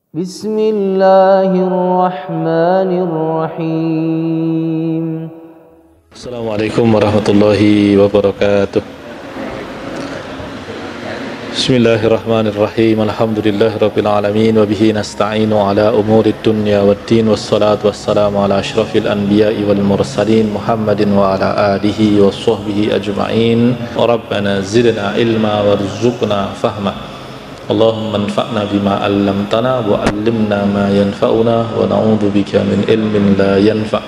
Bismillahirrahmanirrahim. Assalamualaikum warahmatullahi wabarakatuh. Bismillahirrahmanirrahim. Alhamdulillahirabbil alamin wa bihi nasta'inu ala umurid dunya waddin wassalatu wassalamu ala asyrafil anbiya'i wal mursalin Muhammadin wa ala alihi wa sahbihi ajma'in. Rabbana zidna ilma warzuqna fahma. Allahumma anfa'na bima 'allamtana wa 'allimna ma yanfa'una wa na'udzu bika min ilmin la yanfa'.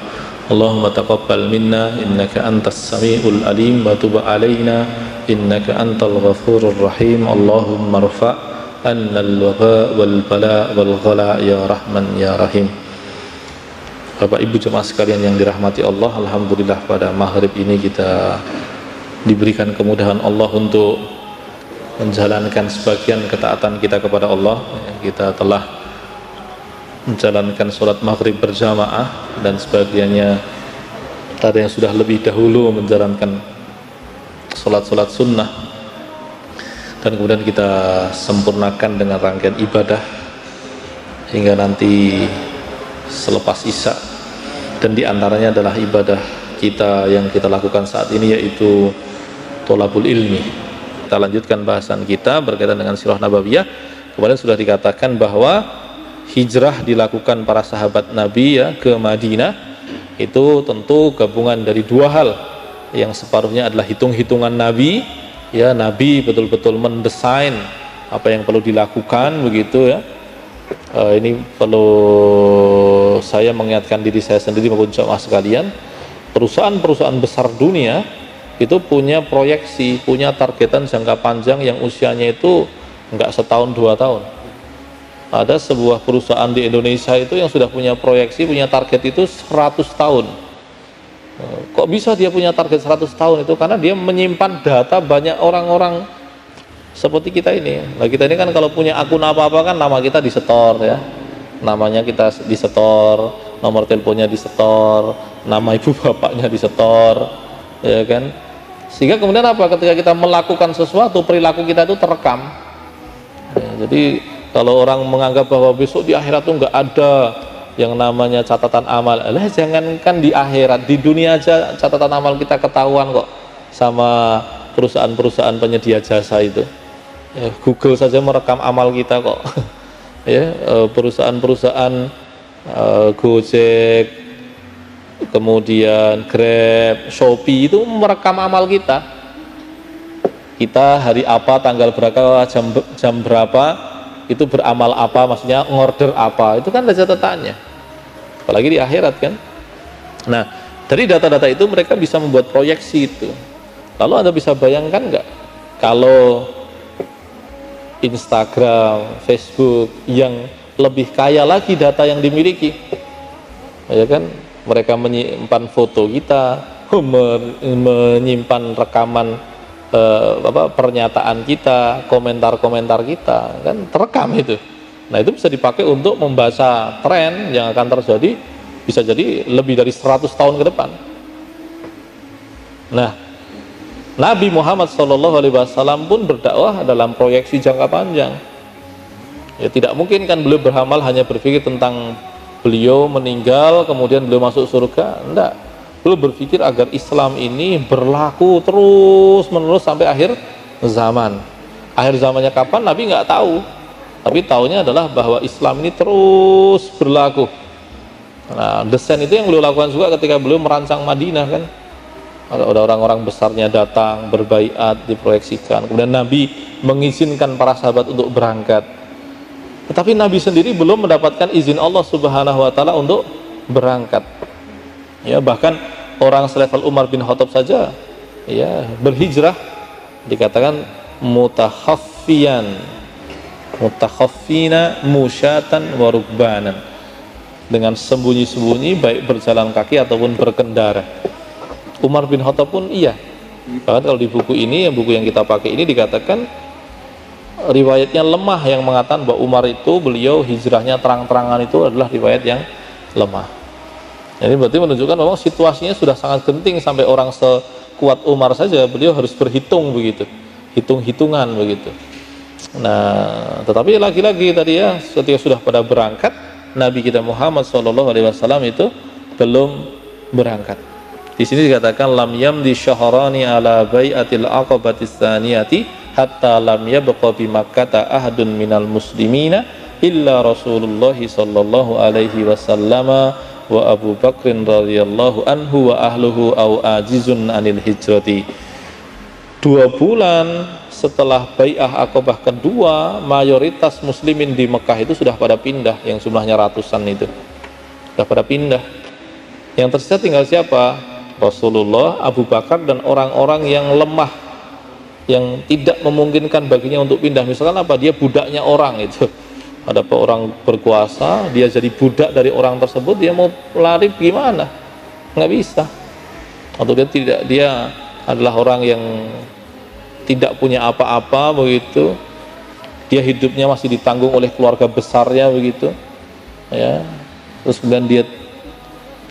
Allahumma taqabbal minna innaka antas samiul alim wa tub 'alaina innaka antal ghafurur rahim. Allahumma rfa' anna al-waba wal bala wal ghala ya rahman ya rahim. Bapak Ibu jemaah sekalian yang dirahmati Allah, alhamdulillah pada maghrib ini kita diberikan kemudahan Allah untuk menjalankan sebagian ketaatan kita kepada Allah. Kita telah menjalankan sholat maghrib berjamaah dan sebagiannya ada yang sudah lebih dahulu menjalankan sholat-sholat sunnah, dan kemudian kita sempurnakan dengan rangkaian ibadah hingga nanti selepas isya, dan diantaranya adalah ibadah kita yang kita lakukan saat ini, yaitu tholabul ilmi. Kita lanjutkan bahasan kita berkaitan dengan sirah nabawiyah. Kemarin sudah dikatakan bahwa hijrah dilakukan para sahabat Nabi ya ke Madinah itu tentu gabungan dari dua hal. Yang separuhnya adalah hitung-hitungan Nabi, ya, Nabi betul-betul mendesain apa yang perlu dilakukan begitu ya. Ini perlu saya mengingatkan diri saya sendiri maupun jemaah sekalian, perusahaan-perusahaan besar dunia itu punya proyeksi, punya targetan jangka panjang yang usianya itu enggak setahun 2 tahun. Ada sebuah perusahaan di Indonesia itu yang sudah punya proyeksi, punya target itu 100 tahun. Kok bisa dia punya target 100 tahun itu? Karena dia menyimpan data banyak orang-orang seperti kita ini. Nah, kita ini kan kalau punya akun apa-apa kan nama kita disetor ya. Namanya kita disetor, nomor teleponnya disetor, nama ibu bapaknya disetor, ya kan? Sehingga kemudian apa? Ketika kita melakukan sesuatu, perilaku kita itu terekam. Ya, jadi kalau orang menganggap bahwa besok di akhirat itu nggak ada yang namanya catatan amal, jangankan di akhirat, di dunia aja catatan amal kita ketahuan kok sama perusahaan-perusahaan penyedia jasa itu. Ya, Google saja merekam amal kita kok. Ya, perusahaan-perusahaan Gojek, kemudian Grab, Shopee itu merekam amal kita. Kita hari apa, tanggal berapa, jam berapa, itu beramal apa, maksudnya ngorder apa, itu kan ada catatannya. Apalagi di akhirat kan. Nah, dari data-data itu mereka bisa membuat proyeksi itu. Lalu Anda bisa bayangkan nggak kalau Instagram, Facebook yang lebih kaya lagi data yang dimiliki, ya kan? Mereka menyimpan foto kita, menyimpan rekaman pernyataan kita, komentar-komentar kita, kan terekam itu. Nah, itu bisa dipakai untuk membaca tren yang akan terjadi, bisa jadi lebih dari 100 tahun ke depan. Nah, Nabi Muhammad SAW pun berdakwah dalam proyeksi jangka panjang. Ya, tidak mungkin kan beliau beramal hanya berpikir tentang beliau meninggal kemudian beliau masuk surga, enggak. Beliau berpikir agar Islam ini berlaku terus menerus sampai akhir zaman. Akhir zamannya kapan Nabi nggak tahu, tapi tahunya adalah bahwa Islam ini terus berlaku. Nah, desain itu yang beliau lakukan juga ketika beliau merancang Madinah kan. Ada orang-orang besarnya datang berbaiat, diproyeksikan, kemudian Nabi mengizinkan para sahabat untuk berangkat. Tetapi Nabi sendiri belum mendapatkan izin Allah Subhanahu wa taala untuk berangkat. Ya, bahkan orang selevel Umar bin Khattab saja ya berhijrah dikatakan mutakhaffina musyatan wa rukbanan, dengan sembunyi-sembunyi baik berjalan kaki ataupun berkendara. Umar bin Khattab pun iya. Bahkan kalau di buku ini, buku yang kita pakai ini dikatakan riwayatnya lemah yang mengatakan bahwa Umar itu beliau hijrahnya terang-terangan, itu adalah riwayat yang lemah. Jadi berarti menunjukkan bahwa situasinya sudah sangat genting sampai orang sekuat Umar saja beliau harus berhitung begitu, hitung-hitungan begitu. Nah, tetapi lagi-lagi tadi ya, ketika sudah pada berangkat, Nabi kita Muhammad SAW itu belum berangkat. Di sini dikatakan lam yamdi syahrani ala bai'atil aqabatis tsaniyati hatta lam yabqa bi Makkah ahadun minal muslimina illa Rasulullah sallallahu alaihi wasallam wa Abu Bakrin radhiyallahu anhu wa ahluhu au ajizun anil hijrati. 2 bulan setelah Bai'ah Aqabah kedua, mayoritas muslimin di Mekah itu sudah pada pindah, yang jumlahnya ratusan itu sudah pada pindah. Yang tersisa tinggal siapa? Rasulullah, Abu Bakar, dan orang-orang yang lemah, yang tidak memungkinkan baginya untuk pindah. Misalkan apa? Dia budaknya orang itu, ada orang berkuasa, dia jadi budak dari orang tersebut, dia mau lari gimana? Nggak bisa. Atau dia adalah orang yang tidak punya apa-apa begitu, dia hidupnya masih ditanggung oleh keluarga besarnya begitu ya, terus kemudian dia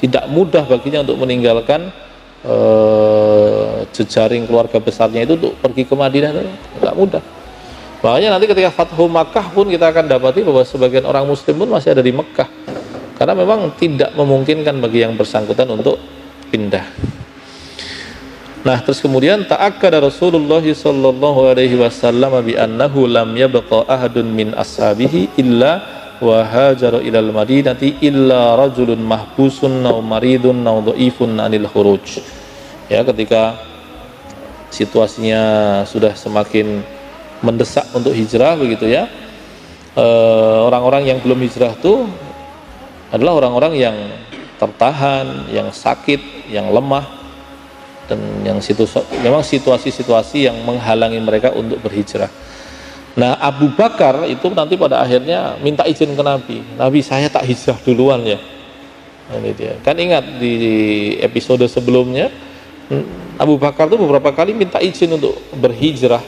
tidak mudah baginya untuk meninggalkan jejaring keluarga besarnya itu untuk pergi ke Madinah, tidak mudah. Makanya nanti ketika Fathu Makkah pun kita akan dapati bahwa sebagian orang muslim pun masih ada di Mekah, karena memang tidak memungkinkan bagi yang bersangkutan untuk pindah. Nah, terus kemudian ta'akkada Rasulullah sallallahu alaihi wasallam bi annahu lam yabqa ahadun min ashabihi illa wa hajara ilal madinati illa rajulun mahbusun aw maridun aw dhaifun anil khuruj. Ya, ketika situasinya sudah semakin mendesak untuk hijrah begitu ya, orang-orang yang belum hijrah itu adalah orang-orang yang tertahan, yang sakit, yang lemah, dan yang memang situasi-situasi yang menghalangi mereka untuk berhijrah. Nah, Abu Bakar itu nanti pada akhirnya minta izin ke Nabi. Nabi, saya tak hijrah duluan ya. Ini dia. Kan ingat di episode sebelumnya, Abu Bakar itu beberapa kali minta izin untuk berhijrah.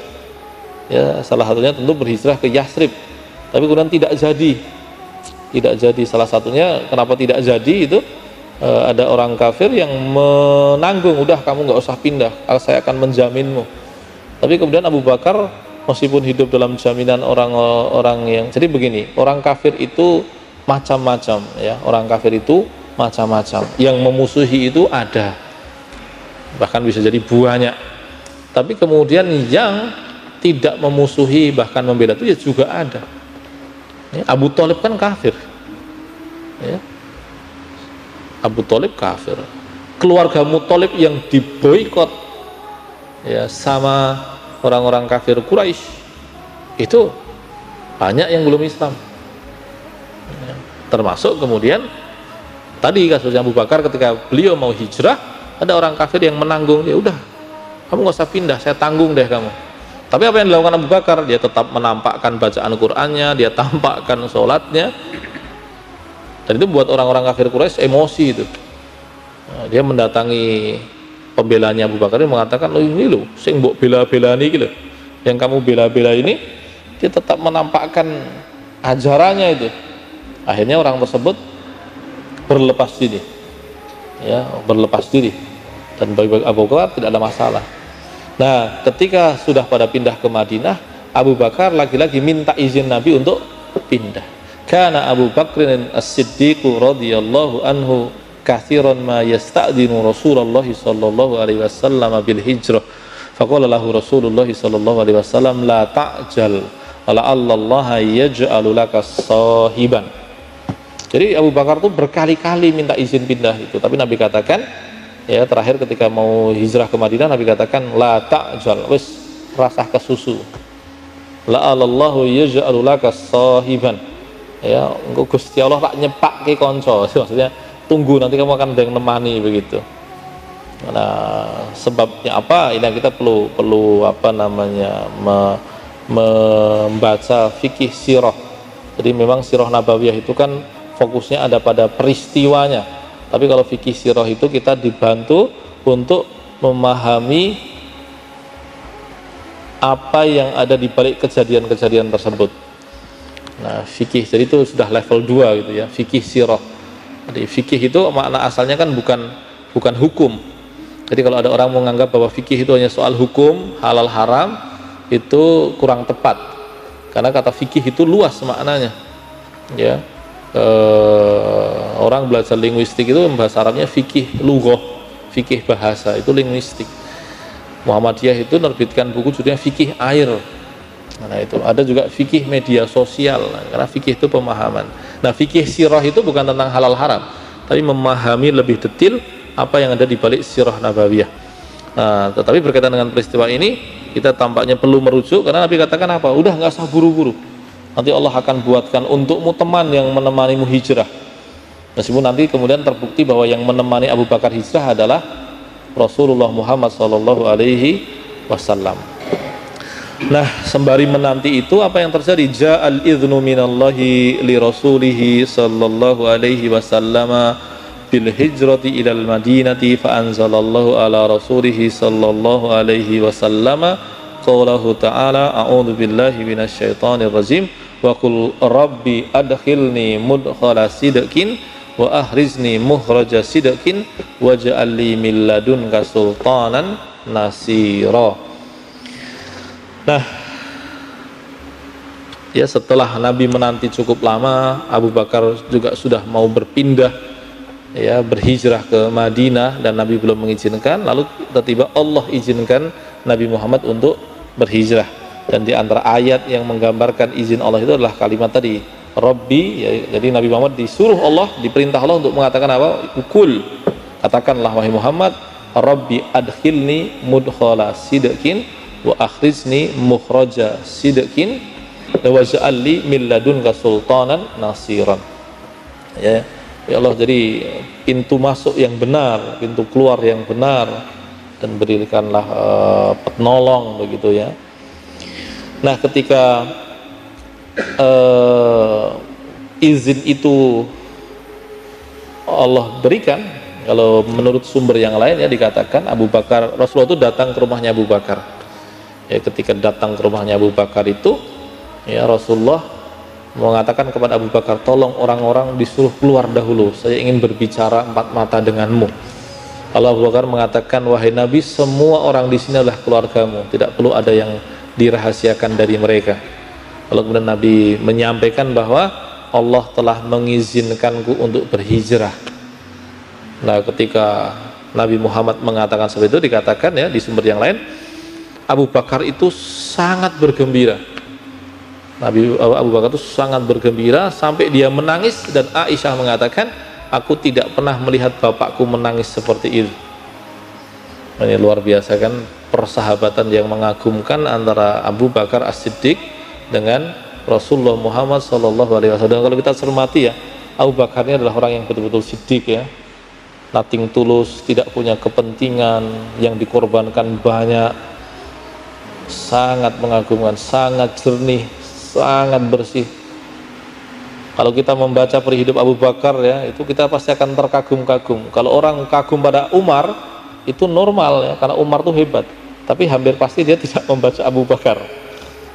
Ya, salah satunya tentu berhijrah ke Yathrib. Tapi kemudian tidak jadi. Tidak jadi. Salah satunya kenapa tidak jadi itu, ada orang kafir yang menanggung, udah kamu nggak usah pindah, saya akan menjaminmu. Tapi kemudian Abu Bakar meskipun hidup dalam jaminan orang-orang yang, jadi begini, orang kafir itu macam-macam ya, orang kafir itu macam-macam, yang memusuhi itu ada, bahkan bisa jadi banyak. Tapi kemudian yang tidak memusuhi bahkan membela itu ya juga ada ya. Abu Thalib kan kafir ya, Abu Thalib kafir, keluarga Muthalib yang diboikot ya sama orang-orang kafir Quraisy itu banyak yang belum Islam ya. Termasuk kemudian tadi kasusnya Abu Bakar, ketika beliau mau hijrah ada orang kafir yang menanggung, ya udah kamu nggak usah pindah, saya tanggung deh kamu. Tapi apa yang dilakukan Abu Bakar? Dia tetap menampakkan bacaan Qur'annya, dia tampakkan sholatnya. Dan itu buat orang-orang kafir Quraisy emosi itu. Nah, dia mendatangi pembelanya Abu Bakar, dia mengatakan, "Oh ini loh, sing mbok bela-bela ini gitu. Yang kamu bela-bela ini," dia tetap menampakkan ajarannya itu. Akhirnya orang tersebut berlepas diri. Ya, berlepas diri. Dan bagi Abu Bakar tidak ada masalah. Nah, ketika sudah pada pindah ke Madinah, Abu Bakar lagi-lagi minta izin Nabi untuk pindah. Karena Abu Bakrin As-Siddiq radhiyallahu anhu kathiran ma yasta'dinu Rasulullah sallallahu alaihi wasallam bil hijrah. Faqala lahu Rasulullah sallallahu alaihi wasallam la ta'jal wala Allah yaj'alu laka sahiban. Jadi Abu Bakar tuh berkali-kali minta izin pindah itu, tapi Nabi katakan ya, terakhir ketika mau hijrah ke Madinah Nabi katakan la ta'jal, wis rasah ke susu. La Allah yaj'alu laka sahiban. Ya, engko Gusti Allah tak nyepakke kanca, maksudnya tunggu nanti kamu akan ada yang nemani begitu. Nah, sebabnya apa? Ini kita perlu apa namanya membaca fikih sirah. Jadi memang sirah nabawiyah itu kan fokusnya ada pada peristiwanya. Tapi kalau fikih sirah itu kita dibantu untuk memahami apa yang ada di balik kejadian-kejadian tersebut. Nah, fikih jadi itu sudah level 2 gitu ya, fikih sirah. Jadi fikih itu makna asalnya kan bukan hukum. Jadi kalau ada orang menganggap bahwa fikih itu hanya soal hukum halal haram, itu kurang tepat. Karena kata fikih itu luas maknanya. Ya. Orang belajar linguistik itu bahasa Arabnya fikih lughah, fikih bahasa itu linguistik. Muhammadiyah itu menerbitkan buku judulnya fikih air. Nah itu ada juga fikih media sosial, karena fikih itu pemahaman. Nah fikih sirah itu bukan tentang halal haram, tapi memahami lebih detail apa yang ada di balik sirah nabawiyah. Nah, tetapi berkaitan dengan peristiwa ini kita tampaknya perlu merujuk, karena Nabi katakan apa? Udah nggak usah buru-buru, nanti Allah akan buatkan untukmu teman yang menemanimu hijrah. Meskipun nanti kemudian terbukti bahwa yang menemani Abu Bakar hijrah adalah Rasulullah Muhammad SAW. Nah, sembari menanti itu apa yang terjadi? Ja'al idhnu minallahi li rasulihi sallallahu alaihi wasallam bil hijrati ilal madinati fa anzalallahu ala rasulihi sallallahu alaihi wasallam qawlahu ta'ala a'udzu billahi minasyaitonir rajim wa qul rabbi adkhilni mudkhala sidqin wa ahrizni mukhraja sidqin waj'al li min ladunka sultanan nasira. Nah, ya setelah Nabi menanti cukup lama, Abu Bakar juga sudah mau berpindah, ya berhijrah ke Madinah dan Nabi belum mengizinkan. Lalu tiba-tiba Allah izinkan Nabi Muhammad untuk berhijrah. Dan di antara ayat yang menggambarkan izin Allah itu adalah kalimat tadi, Rabbi. Ya, jadi Nabi Muhammad disuruh Allah, diperintah Allah untuk mengatakan apa? Ukul, katakanlah wahai Muhammad, Rabbi adkhilni mudkhala sidqin wa akhrizni mukhraja sidqin waj'alli min ladunka sultanan nasiran. Ya Allah, jadi pintu masuk yang benar, pintu keluar yang benar, dan berikanlah penolong begitu ya. Nah, ketika izin itu Allah berikan, kalau menurut sumber yang lain ya dikatakan Abu Bakar, Rasulullah itu datang ke rumahnya Abu Bakar. Ya, ketika datang ke rumahnya Abu Bakar itu, ya Rasulullah mengatakan kepada Abu Bakar, tolong orang-orang disuruh keluar dahulu, saya ingin berbicara empat mata denganmu. Lalu Abu Bakar mengatakan, wahai Nabi, semua orang di sini adalah keluargamu, tidak perlu ada yang dirahasiakan dari mereka. Lalu kemudian Nabi menyampaikan bahwa Allah telah mengizinkanku untuk berhijrah. Nah, ketika Nabi Muhammad mengatakan seperti itu, dikatakan ya di sumber yang lain, Abu Bakar itu sangat bergembira. Abu Bakar itu sangat bergembira sampai dia menangis, dan Aisyah mengatakan, aku tidak pernah melihat bapakku menangis seperti itu. Ini luar biasa kan, persahabatan yang mengagumkan antara Abu Bakar As-Siddiq dengan Rasulullah Muhammad SAW. Kalau kita cermati ya, Abu Bakar ini adalah orang yang betul-betul siddiq ya, nothing tulus, tidak punya kepentingan, yang dikorbankan banyak, sangat mengagumkan, sangat jernih, sangat bersih. Kalau kita membaca perihidup Abu Bakar ya, itu kita pasti akan terkagum-kagum. Kalau orang kagum pada Umar, itu normal ya, karena Umar itu hebat. Tapi hampir pasti dia tidak membaca Abu Bakar.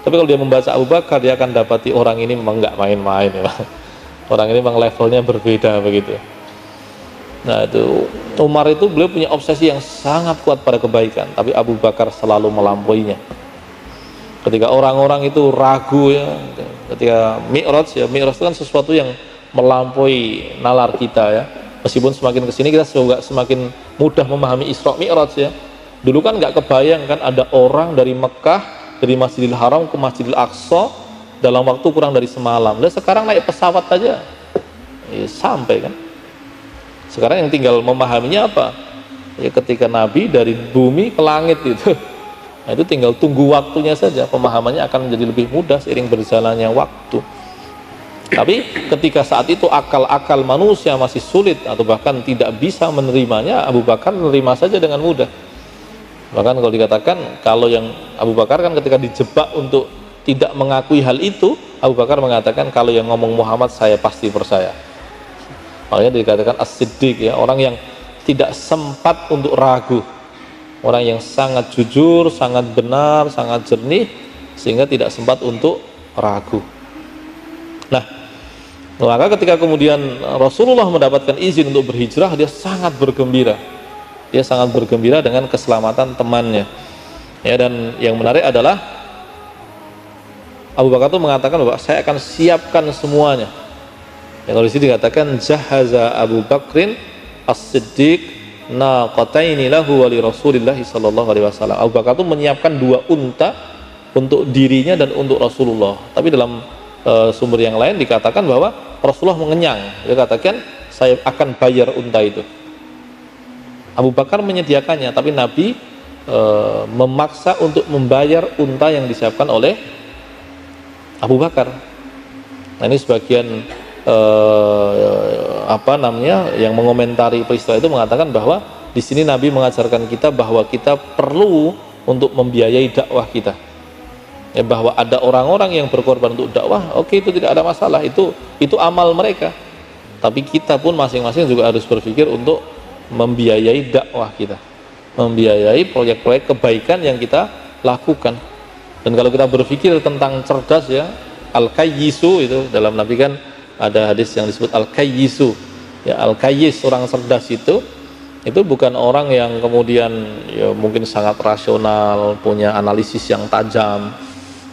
Tapi kalau dia membaca Abu Bakar, dia akan dapati orang ini memang nggak main-main ya. Orang ini memang levelnya berbeda begitu. Nah itu, Umar itu beliau punya obsesi yang sangat kuat pada kebaikan, tapi Abu Bakar selalu melampauinya. Ketika orang-orang itu ragu ya, ketika Mi'raj ya, Mi'raj itu kan sesuatu yang melampaui nalar kita ya. Meskipun semakin kesini kita juga semakin mudah memahami Isra Mi'raj ya. Dulu kan nggak kebayang kan ada orang dari Mekah, dari Masjidil Haram ke Masjidil Aqsa dalam waktu kurang dari semalam. Dan sekarang naik pesawat aja ya, sampai kan. Sekarang yang tinggal memahaminya apa? Ya ketika Nabi dari bumi ke langit itu. Nah, itu tinggal tunggu waktunya saja, pemahamannya akan menjadi lebih mudah seiring berjalannya waktu. Tapi ketika saat itu akal-akal manusia masih sulit atau bahkan tidak bisa menerimanya, Abu Bakar menerima saja dengan mudah. Bahkan kalau dikatakan, kalau yang Abu Bakar kan ketika dijebak untuk tidak mengakui hal itu, Abu Bakar mengatakan, kalau yang ngomong Muhammad saya pasti percaya. Makanya dikatakan as-siddiq ya, orang yang tidak sempat untuk ragu, orang yang sangat jujur, sangat benar, sangat jernih, sehingga tidak sempat untuk ragu. Nah, maka ketika kemudian Rasulullah mendapatkan izin untuk berhijrah, dia sangat bergembira. Dia sangat bergembira dengan keselamatan temannya. Ya, dan yang menarik adalah Abu Bakar itu mengatakan bahwa saya akan siapkan semuanya. Ya, kalau di sini dikatakan jahaza Abu Bakrin as-Siddiq naqataini lahu wa li Rasulillah sallallahu alaihi wasallam. Abu Bakar itu menyiapkan 2 unta untuk dirinya dan untuk Rasulullah. Tapi dalam sumber yang lain dikatakan bahwa Rasulullah mengenyang. Dia katakan saya akan bayar unta itu. Abu Bakar menyediakannya, tapi Nabi memaksa untuk membayar unta yang disiapkan oleh Abu Bakar. Nah, ini sebagian yang mengomentari peristiwa itu mengatakan bahwa di sini Nabi mengajarkan kita bahwa kita perlu untuk membiayai dakwah kita. Ya, bahwa ada orang-orang yang berkorban untuk dakwah, oke, itu tidak ada masalah, itu amal mereka. Tapi kita pun masing-masing juga harus berpikir untuk membiayai dakwah kita, membiayai proyek-proyek kebaikan yang kita lakukan. Dan kalau kita berpikir tentang cerdas, ya, al-kayyisu itu dalam Nabi kan ada hadis yang disebut al-kayyisu, ya, al-kayyis, orang cerdas itu bukan orang yang kemudian ya mungkin sangat rasional, punya analisis yang tajam.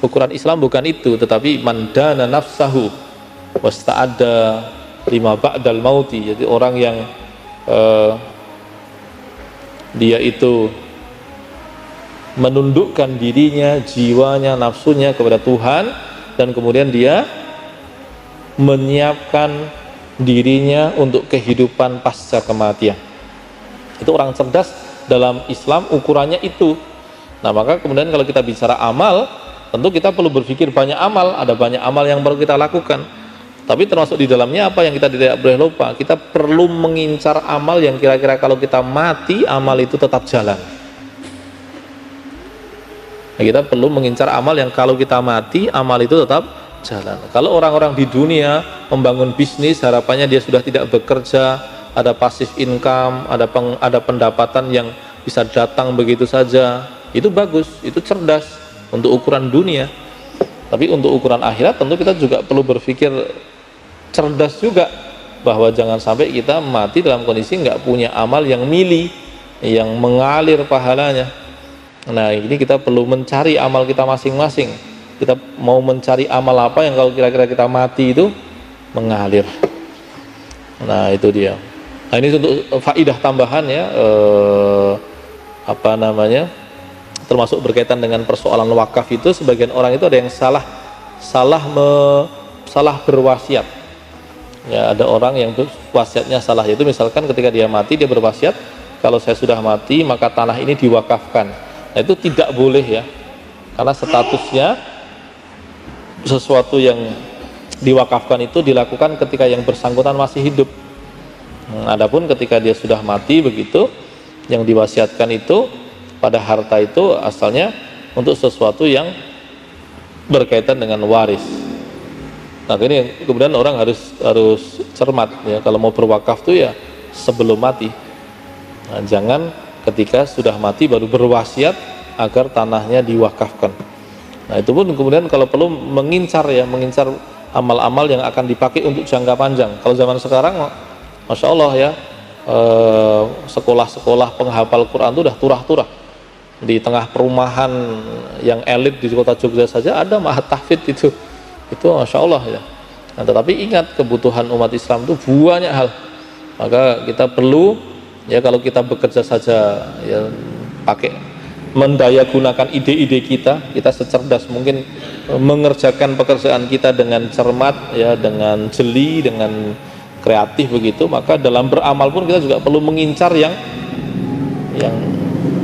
Ukuran Islam bukan itu, tetapi mandana nafsahu wasta'adda lima ba'dal mauti. Jadi orang yang dia itu menundukkan dirinya, jiwanya, nafsunya kepada Tuhan, dan kemudian dia menyiapkan dirinya untuk kehidupan pasca kematian. Itu orang cerdas dalam Islam, ukurannya itu. Nah, maka kemudian kalau kita bicara amal, tentu kita perlu berpikir banyak amal, ada banyak amal yang perlu kita lakukan. Tapi termasuk di dalamnya apa yang kita tidak boleh lupa, kita perlu mengincar amal yang kira-kira kalau kita mati, amal itu tetap jalan. Nah, kita perlu mengincar amal yang kalau kita mati, amal itu tetap jalan. Kalau orang-orang di dunia membangun bisnis, harapannya dia sudah tidak bekerja, ada passive income, ada pendapatan yang bisa datang begitu saja, itu bagus, itu cerdas untuk ukuran dunia. Tapi untuk ukuran akhirat tentu kita juga perlu berpikir cerdas juga, bahwa jangan sampai kita mati dalam kondisi nggak punya amal yang mili, yang mengalir pahalanya. Nah, ini kita perlu mencari amal kita masing-masing. Kita mau mencari amal apa yang kalau kira-kira kita mati itu mengalir. Nah, itu dia. Nah, ini untuk faidah tambahan, ya, termasuk berkaitan dengan persoalan wakaf itu, sebagian orang itu ada yang salah berwasiat. Ya, ada orang yang wasiatnya salah, yaitu misalkan ketika dia mati dia berwasiat, kalau saya sudah mati maka tanah ini diwakafkan. Nah, itu tidak boleh, ya, karena statusnya sesuatu yang diwakafkan itu dilakukan ketika yang bersangkutan masih hidup. Adapun ketika dia sudah mati begitu, yang diwasiatkan itu pada harta itu asalnya untuk sesuatu yang berkaitan dengan waris. Nah, ini kemudian orang harus cermat, ya, kalau mau berwakaf tuh ya sebelum mati. Nah, jangan ketika sudah mati baru berwasiat agar tanahnya diwakafkan. Nah, itu pun kemudian kalau perlu mengincar amal-amal yang akan dipakai untuk jangka panjang. Kalau zaman sekarang, masya Allah, ya, sekolah-sekolah penghafal Quran itu udah turah-turah. Di tengah perumahan yang elit di kota Jogja saja ada ma'had tahfidz itu masya Allah, ya. Nah, tetapi ingat, kebutuhan umat Islam itu banyak hal. Maka kita perlu, ya, kalau kita bekerja saja, ya, pakai mendaya gunakan ide-ide kita secerdas mungkin mengerjakan pekerjaan kita dengan cermat, ya, dengan jeli, dengan kreatif begitu. Maka dalam beramal pun kita juga perlu mengincar yang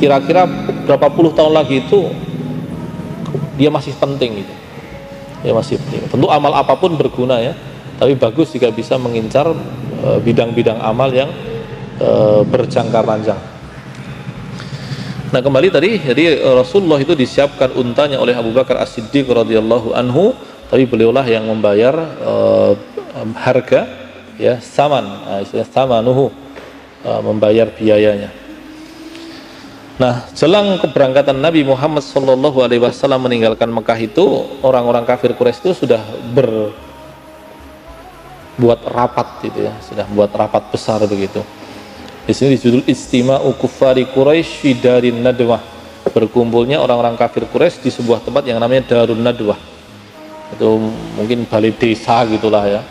kira-kira berapa puluh tahun lagi itu dia masih penting gitu. Ya, masih penting. Tentu amal apapun berguna, ya, tapi bagus jika bisa mengincar bidang-bidang amal yang berjangka panjang. Nah, kembali tadi, jadi Rasulullah itu disiapkan untanya oleh Abu Bakar As-Siddiq radhiyallahu anhu, tapi beliaulah yang membayar harga, ya, saman, istilahnya samanuhu, membayar biayanya. Nah, jelang keberangkatan Nabi Muhammad SAW meninggalkan Mekah itu, orang-orang kafir Quraisy itu sudah buat rapat, gitu, ya, sudah buat rapat besar begitu. Di sini dijudul Istima'u Kuffari Quraisy fi Darin Nadwah, berkumpulnya orang-orang kafir Quraisy di sebuah tempat yang namanya Darun Nadwah. itu mungkin balai desa gitulah ya,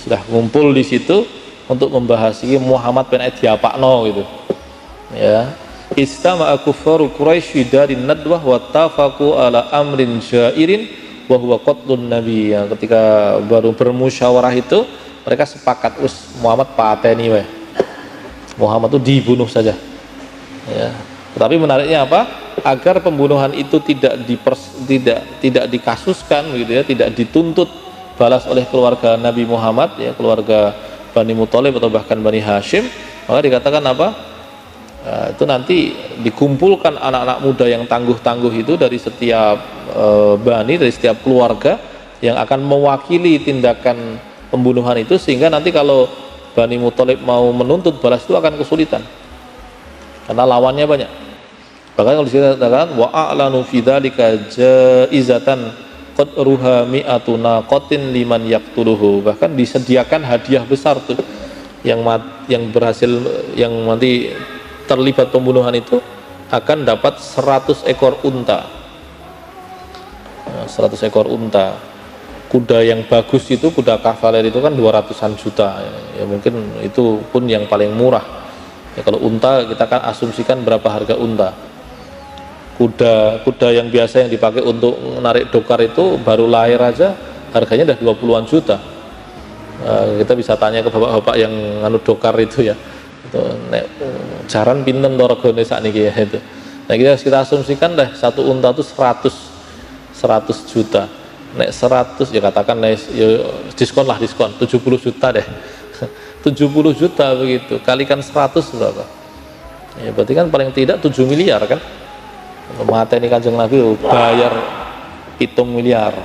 sudah ngumpul di situ untuk membahas ini Muhammad bin diapakno gitu ya. Istama'a kuffaru Quraisy fi darin nadwah wa tafaqu ala amrin syairin wa huwa qatlun nabi ya. Ketika baru bermusyawarah itu mereka sepakat Muhammad pateni we. Muhammad itu dibunuh saja ya. Tetapi menariknya apa? Agar pembunuhan itu tidak dikasuskan gitu ya, tidak dituntut balas oleh keluarga Nabi Muhammad ya, keluarga Bani Muthalib atau bahkan Bani Hashim, maka dikatakan apa? Itu nanti dikumpulkan anak-anak muda yang tangguh-tangguh itu dari setiap bani, dari setiap keluarga yang akan mewakili tindakan pembunuhan itu, sehingga nanti kalau Bani Muthalib mau menuntut balas itu akan kesulitan karena lawannya banyak. Bahkan kalau dikatakan wa a'lanu fi dzalika jaizatan qadruha mi'atu naqatin liman yaqtuluhu, bahkan disediakan hadiah besar tuh yang berhasil, yang nanti terlibat pembunuhan itu akan dapat 100 ekor unta. 100 ekor unta. Kuda yang bagus itu, kuda kavaler itu kan 200-an juta ya, mungkin itu pun yang paling murah ya. Kalau unta kita kan asumsikan berapa harga unta. Kuda yang biasa yang dipakai untuk menarik dokar itu baru lahir aja harganya udah 20-an juta. Kita bisa tanya ke bapak-bapak yang nganu dokar itu ya, itu jaran pinten to regane sakniki ya itu. Nah kita asumsikan deh satu unta itu 100 juta. Nek 100 ya katakan ya diskon 70 juta deh. 70 juta begitu kalikan 100 berapa? Ya berarti kan paling tidak 7 miliar kan. Mata ini Kanjeng Nabi bayar 7 miliar.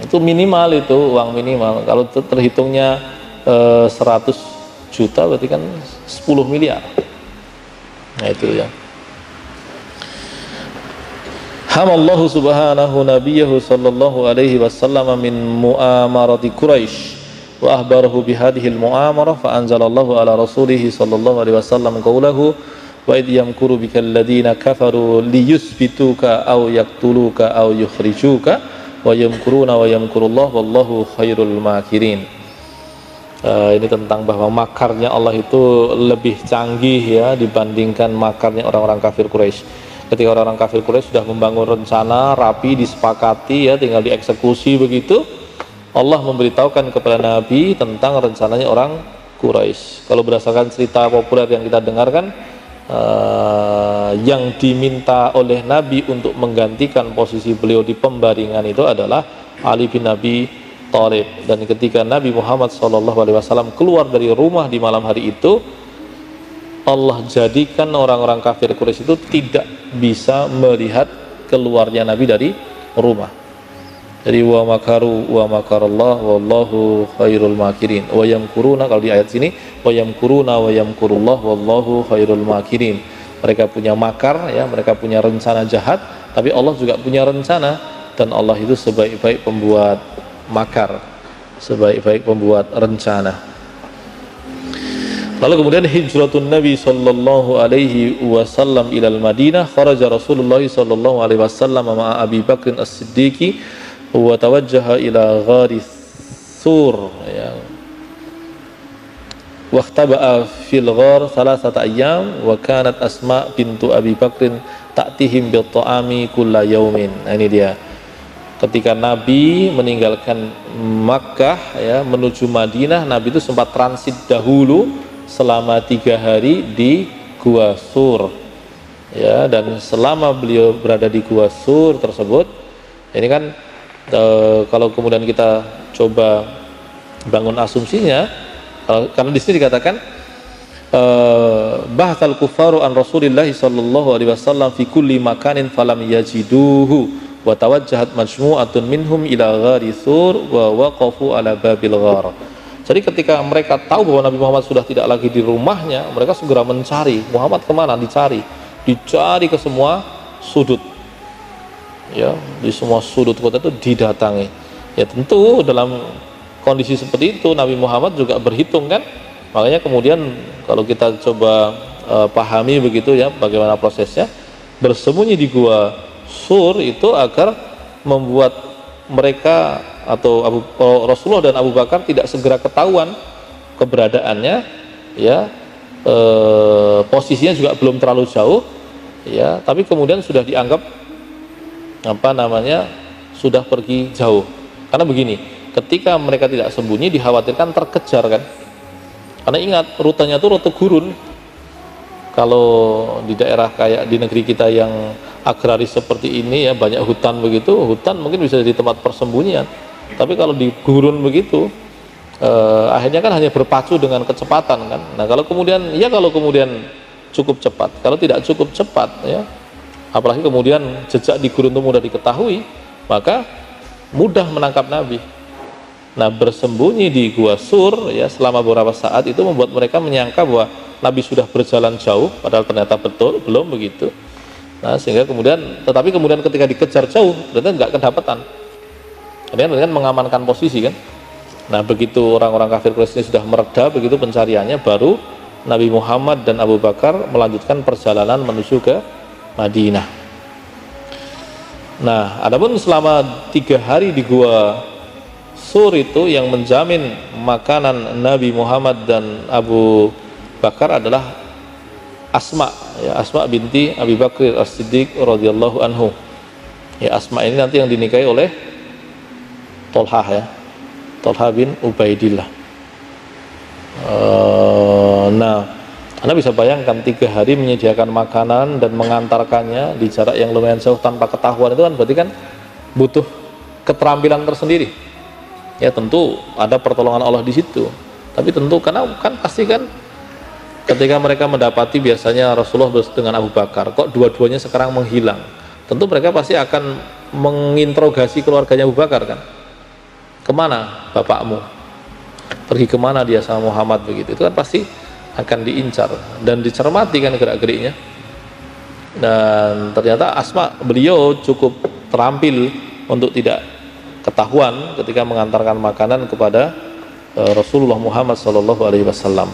Itu minimal, itu uang minimal. Kalau terhitungnya 100 juta berarti kan 10 miliar. Nah itu ya. Hamallahu subhanahu nabiyahu sallallahu alaihi wasallam min mu'amarati Quraisy wa ahbarahu bihadhihi al-mu'amarah fa anzalallahu ala rasulih sallallahu alaihi wasallam qawlahu wa idh yamkuru bikal ladina kafaru liyusbituka aw yaqtuluka aw yukhrijuka wa yamkuruna wa yamkurullah wallahu khairul makirin. Ini tentang bahwa makarnya Allah itu lebih canggih ya dibandingkan makarnya orang-orang kafir Quraisy. Ketika orang-orang kafir Quraisy sudah membangun rencana rapi, disepakati ya, tinggal dieksekusi begitu, Allah memberitahukan kepada Nabi tentang rencananya orang Quraisy. Kalau berdasarkan cerita populer yang kita dengarkan, yang diminta oleh Nabi untuk menggantikan posisi beliau di pembaringan itu adalah Ali bin Abi Thalib. Dan ketika Nabi Muhammad SAW keluar dari rumah di malam hari itu, Allah jadikan orang-orang kafir Quraisy itu tidak bisa melihat keluarnya Nabi dari rumah. Jadi wa makaru wa makarallah wallahu khairul makirin. Wa yamkuruna, kalau di ayat sini wa yamkuruna wa yamkurullah wallahu khairul makirin. Mereka punya makar ya, mereka punya rencana jahat, tapi Allah juga punya rencana, dan Allah itu sebaik-baik pembuat makar, sebaik-baik pembuat rencana. Lalu kemudian hijratun Nabi sallallahu alaihi wasallam ilal Madinah, kharaja Rasulullah sallallahu alaihi wasallam ma'a Abi Bakr as-Siddiqi wa tawajjaha ila ghari Thur ya. Wa ikhtaba'a fil ghar thalathata ayyam wa kanat Asma bintu Abi Bakr ta'tihim bil ta'ami kulla yaumin. Nah, ini dia. Ketika Nabi meninggalkan Makkah ya menuju Madinah, Nabi itu sempat transit dahulu selama 3 hari di Gua Sur ya, dan selama beliau berada di Gua Sur tersebut, ini kan kalau kemudian kita coba bangun asumsinya, karena di sini dikatakan bahtal kufaru an Rasulillah sallallahu alaihi wasallam fi kulli makanin falam yajiduhu wa tawajjahat majmu'atun minhum ila ghari Thur wa waqafu ala babil ghar. Jadi ketika mereka tahu bahwa Nabi Muhammad sudah tidak lagi di rumahnya, mereka segera mencari Muhammad. Kemana? Dicari ke semua sudut ya, di semua sudut kota itu didatangi ya. Tentu dalam kondisi seperti itu Nabi Muhammad juga berhitung kan, makanya kemudian kalau kita coba pahami begitu ya bagaimana prosesnya, bersembunyi di Gua Sur itu agar membuat mereka atau Rasulullah dan Abu Bakar tidak segera ketahuan keberadaannya, ya, posisinya juga belum terlalu jauh, ya, tapi kemudian sudah dianggap sudah pergi jauh. Karena begini, ketika mereka tidak sembunyi dikhawatirkan terkejar kan, karena ingat rutenya itu rute gurun. Kalau di daerah kayak di negeri kita yang agraris seperti ini, ya, banyak hutan begitu, hutan mungkin bisa jadi tempat persembunyian. Tapi kalau di gurun begitu, akhirnya kan hanya berpacu dengan kecepatan kan. Nah kalau kemudian cukup cepat, kalau tidak cukup cepat, ya, apalagi kemudian jejak di gurun itu mudah diketahui, maka mudah menangkap Nabi. Nah, bersembunyi di Gua Sur, ya, selama beberapa saat itu membuat mereka menyangka bahwa Nabi sudah berjalan jauh, padahal ternyata betul belum begitu. Nah, sehingga tetapi kemudian ketika dikejar jauh, ternyata nggak kedapatan. Kemudian mengamankan posisi kan. Nah, begitu orang-orang kafir Quraisy sudah mereda, begitu pencariannya, baru Nabi Muhammad dan Abu Bakar melanjutkan perjalanan menuju ke Madinah. Nah, adapun selama 3 hari di Gua Sur itu yang menjamin makanan Nabi Muhammad dan Abu Bakar adalah Asma, ya, Asma binti Abi Bakr As-Siddiq radhiyallahu anhu. Ya, Asma ini nanti yang dinikahi oleh Tolhah, ya, Tolhah bin Ubaidillah. Nah, Anda bisa bayangkan 3 hari menyediakan makanan dan mengantarkannya di jarak yang lumayan jauh tanpa ketahuan, itu kan berarti kan butuh keterampilan tersendiri. Ya, tentu ada pertolongan Allah di situ. Tapi tentu karena kan pasti kan ketika mereka mendapati biasanya Rasulullah dengan Abu Bakar, kok dua-duanya sekarang menghilang, tentu mereka pasti akan menginterogasi keluarganya Abu Bakar kan. Kemana bapakmu? Pergi kemana dia sama Muhammad begitu? Itu kan pasti akan diincar dan dicermati kan gerak-geriknya. Dan ternyata Asma, beliau cukup terampil untuk tidak ketahuan ketika mengantarkan makanan kepada Rasulullah Muhammad SAW.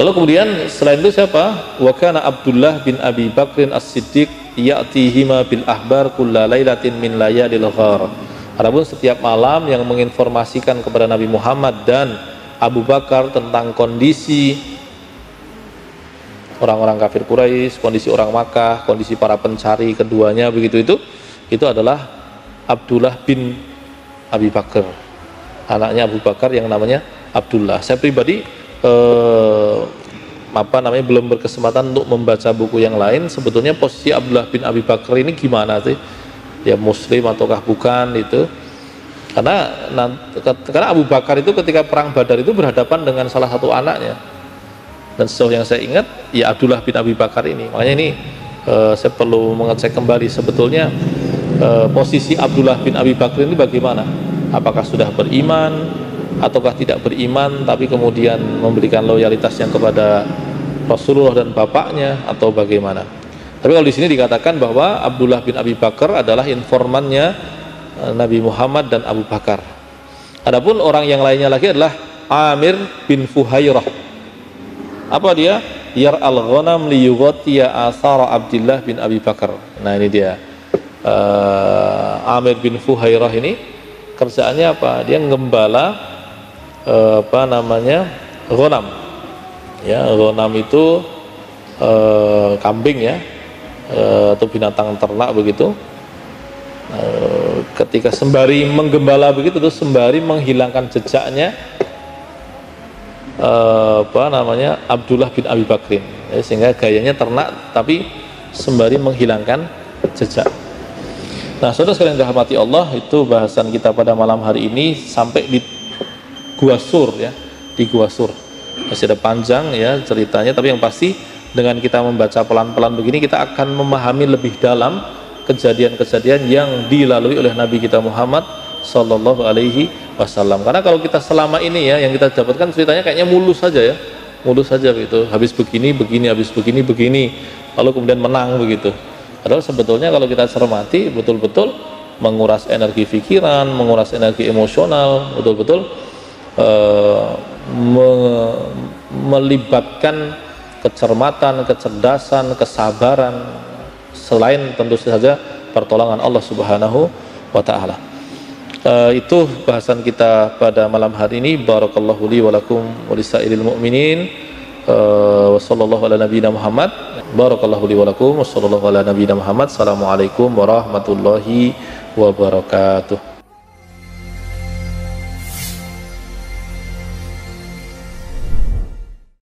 Lalu kemudian selain itu siapa? Wa kana Abdullah bin Abi Bakrin As-Siddiq ya'tihima bil ahbar kulla lailatin min layalil ghar. Adapun setiap malam yang menginformasikan kepada Nabi Muhammad dan Abu Bakar tentang kondisi orang-orang kafir Quraisy, kondisi orang Makkah, kondisi para pencari keduanya begitu, itu adalah Abdullah bin Abi Bakar, anaknya Abu Bakar yang namanya Abdullah. Saya pribadi belum berkesempatan untuk membaca buku yang lain. Sebetulnya posisi Abdullah bin Abi Bakar ini gimana sih? Dia Muslim ataukah bukan itu? Karena Abu Bakar itu ketika perang Badar itu berhadapan dengan salah satu anaknya. Dan sejauh yang saya ingat, ya Abdullah bin Abi Bakar ini. Makanya ini saya perlu mengecek kembali sebetulnya posisi Abdullah bin Abi Bakar ini bagaimana? Apakah sudah beriman ataukah tidak beriman tapi kemudian memberikan loyalitasnya kepada Rasulullah dan bapaknya, atau bagaimana? Tapi kalau di sini dikatakan bahwa Abdullah bin Abi Bakar adalah informannya Nabi Muhammad dan Abu Bakar. Adapun orang yang lainnya lagi adalah Amir bin Fuhairah. Apa dia? Yar al-ghanam li yughatiya athara Abdullah bin Abi Bakar. Nah, ini dia. Amir bin Fuhairah ini kerjaannya apa? Dia ngembala ghanam. Ya, ghanam itu kambing, ya, atau binatang ternak begitu. Ketika sembari menggembala begitu, terus sembari menghilangkan jejaknya Abdullah bin Abi Bakrin, ya, sehingga gayanya ternak tapi sembari menghilangkan jejak. Nah, saudara sekalian dirahmati Allah, itu bahasan kita pada malam hari ini sampai di Gua Sur, ya, di Gua Sur. Masih ada panjang, ya, ceritanya, tapi yang pasti dengan kita membaca pelan-pelan begini kita akan memahami lebih dalam kejadian-kejadian yang dilalui oleh Nabi kita Muhammad Sallallahu Alaihi Wasallam. Karena kalau kita selama ini, ya, yang kita dapatkan ceritanya kayaknya mulus saja, ya, mulus saja begitu. Habis begini, habis begini, lalu kemudian menang begitu. Padahal sebetulnya kalau kita cermati, betul-betul menguras energi pikiran, menguras energi emosional, betul-betul melibatkan kecermatan, kecerdasan, kesabaran, selain tentu saja pertolongan Allah Subhanahu wa ta'ala. Itu bahasan kita pada malam hari ini. Barakallahu li wa lakum wa lisairil mu'minin. Wa sallallahu ala nabiyina Muhammad. Barakallahu li wa lakum wa sallallahu ala nabiyina Muhammad. Assalamualaikum warahmatullahi wabarakatuh.